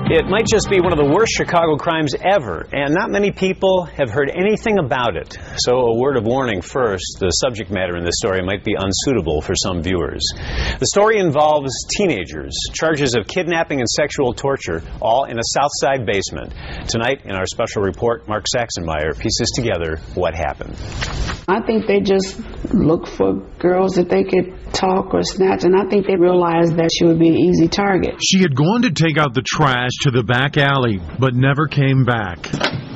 It might just be one of the worst Chicago crimes ever, and not many people have heard anything about it. So a word of warning first, the subject matter in this story might be unsuitable for some viewers. The story involves teenagers, charges of kidnapping and sexual torture, all in a South Side basement. Tonight, in our special report, Mark Saxenmeyer pieces together what happened. I think they just looked for girls that they could talk or snatch, and I think they realized that she would be an easy target. She had gone to take out the trash to the back alley, but never came back.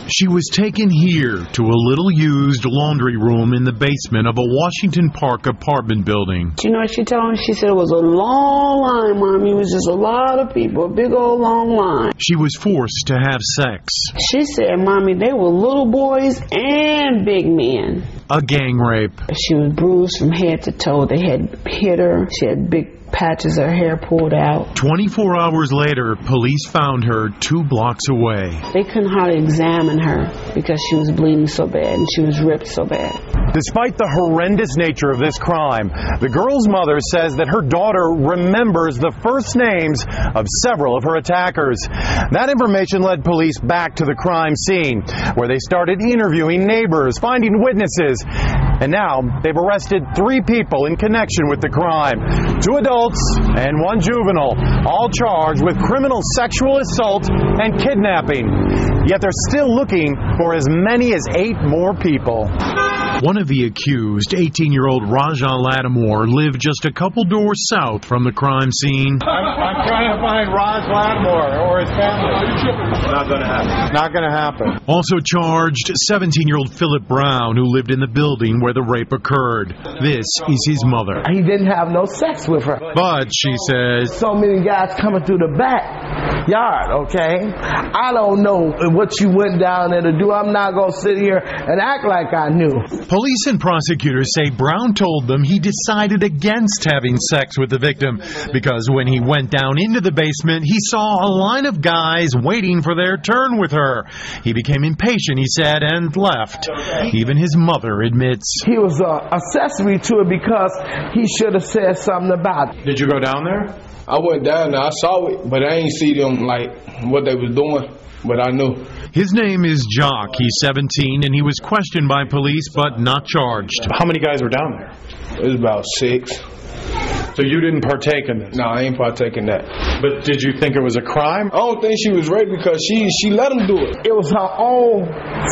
She was taken here to a little used laundry room in the basement of a Washington Park apartment building. You know what she told me? She said it was a long line, Mommy. It was just a lot of people, a big old long line. She was forced to have sex. She said, Mommy, they were little boys and big men. A gang rape. She was bruised from head to toe. They had hit her. She had big patches of her hair pulled out. 24 hours later, police found her 2 blocks away. They couldn't hardly examine her because she was bleeding so bad and she was ripped so bad. Despite the horrendous nature of this crime, the girl's mother says that her daughter remembers the first names of several of her attackers. That information led police back to the crime scene, where they started interviewing neighbors, finding witnesses, and now they've arrested 3 people in connection with the crime. 2 adults and 1 juvenile, all charged with criminal sexual assault and kidnapping. Yet they're still looking for as many as 8 more people. One of the accused, 18-year-old Raja Lattimore, lived just a couple doors south from the crime scene. I'm trying to find Raj Lattimore or his family. Not going to happen. Not going to happen. Also charged, 17-year-old Philip Brown, who lived in the building where the rape occurred. This is his mother. He didn't have no sex with her. But, she says, so many guys coming through the backyard, okay? I don't know what you went down there to do. I'm not going to sit here and act like I knew. Police and prosecutors say Brown told them he decided against having sex with the victim because when he went down into the basement, he saw a line of guys waiting for their turn with her. He became impatient, he said, and left. Even his mother admits. He was accessory to it because he should have said something about it. Did you go down there? I went down there. I saw it, but I ain't see them, like, what they was doing, but I knew. His name is Jock. He's 17, and he was questioned by police, but not charged. How many guys were down there? It was about 6. So you didn't partake in this? No, I ain't partake in that. But did you think it was a crime? I don't think she was raped because she let him do it. It was her own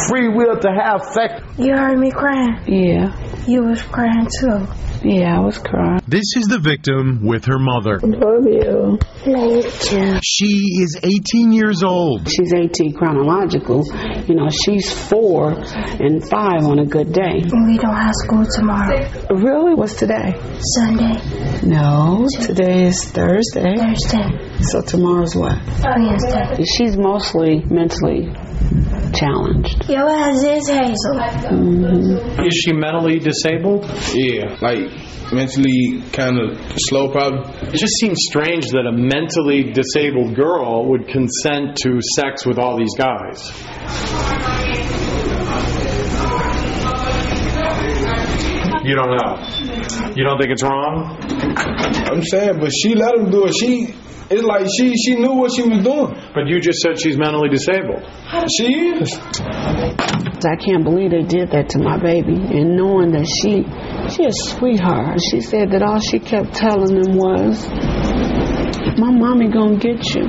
free will to have sex. You heard me crying? Yeah. You was crying too. Yeah, I was crying. This is the victim with her mother. Love you. Love you too. She is 18 years old. She's 18 chronological. You know, she's 4 and 5 on a good day. We don't have school tomorrow. Really? What's today? Sunday. No, today is Thursday. Thursday. So tomorrow's what? Wednesday. She's mostly mentally challenged. Your ass is Hazel. Mm-hmm. Is she mentally disabled? Yeah, like mentally kind of slow probably. It just seems strange that a mentally disabled girl would consent to sex with all these guys. You don't know? You don't think it's wrong? I'm saying, but she let him do it. It's like she knew what she was doing. But you just said she's mentally disabled. She is. I can't believe they did that to my baby. And knowing that she a sweetheart. She said that all she kept telling them was, my mommy gonna get you.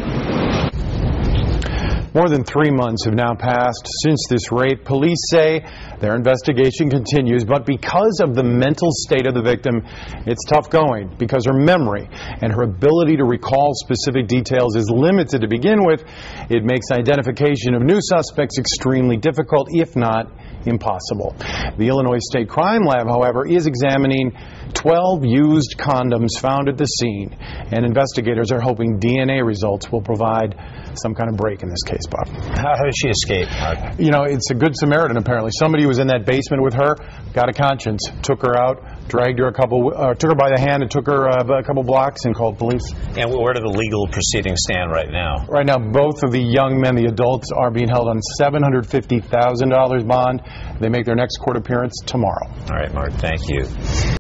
More than 3 months have now passed since this rape. Police say their investigation continues, but because of the mental state of the victim, it's tough going because her memory and her ability to recall specific details is limited to begin with. It makes identification of new suspects extremely difficult, if not impossible. The Illinois State Crime Lab, however, is examining 12 used condoms found at the scene, and investigators are hoping DNA results will provide some kind of break in this case, Bob. How did she escape, Mark? You know, it's a good Samaritan, apparently. Somebody was in that basement with her, got a conscience, took her out, dragged her took her by the hand and took her a couple blocks and called police. And where do the legal proceedings stand right now? Right now, both of the young men, the adults, are being held on $750,000 bond. They make their next court appearance tomorrow. All right, Mark, thank you.